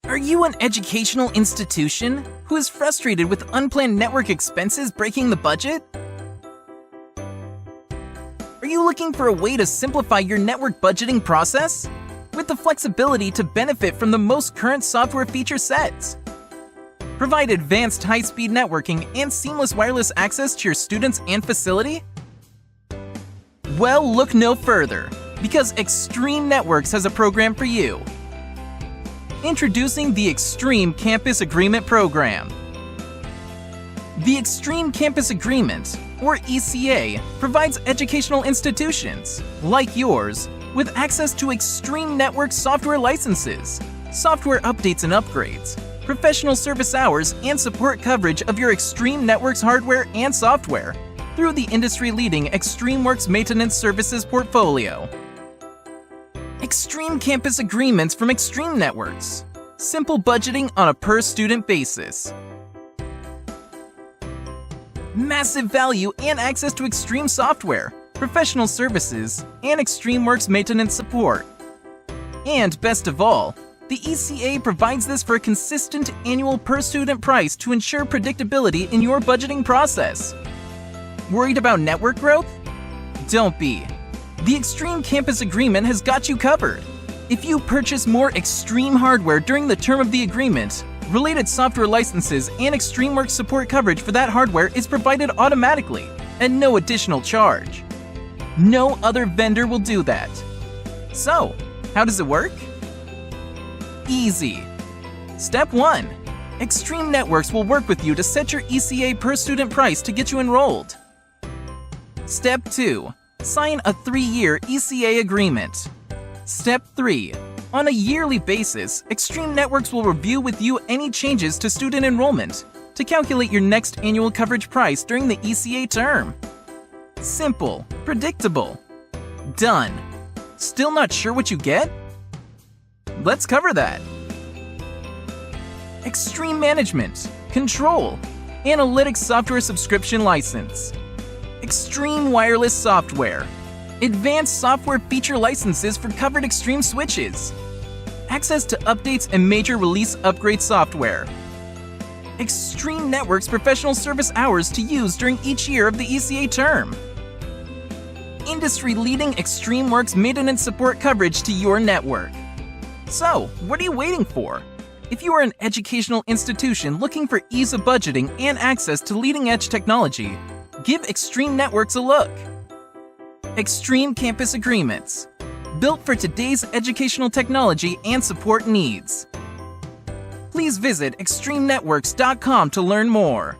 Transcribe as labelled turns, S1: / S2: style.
S1: Are you an educational institution who is frustrated with unplanned network expenses breaking the budget? Are you looking for a way to simplify your network budgeting process? With the flexibility to benefit from the most current software feature sets. Provide advanced high-speed networking and seamless wireless access to your students and facility? Well, look no further, because Extreme Networks has a program for you. Introducing the Extreme Campus Agreement Program. The Extreme Campus Agreement, or ECA, provides educational institutions, like yours, with access to Extreme Networks software licenses, software updates and upgrades, professional service hours, and support coverage of your Extreme Networks hardware and software through the industry-leading ExtremeWorks Maintenance Services portfolio. Extreme Campus Agreements from Extreme Networks. Simple budgeting on a per-student basis. Massive value and access to Extreme software, professional services, and ExtremeWorks maintenance support. And best of all, the ECA provides this for a consistent annual per-student price to ensure predictability in your budgeting process. Worried about network growth? Don't be. The Extreme Campus Agreement has got you covered. If you purchase more Extreme hardware during the term of the agreement, related software licenses and ExtremeWorks support coverage for that hardware is provided automatically at no additional charge. No other vendor will do that. So, how does it work? Easy. Step 1. Extreme Networks will work with you to set your ECA per student price to get you enrolled. Step 2. Sign a 3-year ECA agreement. Step 3. On a yearly basis, Extreme Networks will review with you any changes to student enrollment to calculate your next annual coverage price during the ECA term. Simple, predictable. Done. Still not sure what you get? Let's cover that. Extreme Management, Control, Analytics Software Subscription License. Extreme Wireless Software. Advanced software feature licenses for covered Extreme switches. Access to updates and major release upgrade software. Extreme Networks professional service hours to use during each year of the ECA term. Industry-leading ExtremeWorks maintenance support coverage to your network. So, what are you waiting for? If you are an educational institution looking for ease of budgeting and access to leading-edge technology, give Extreme Networks a look. Extreme Campus Agreements. Built for today's educational technology and support needs. Please visit extremenetworks.com to learn more.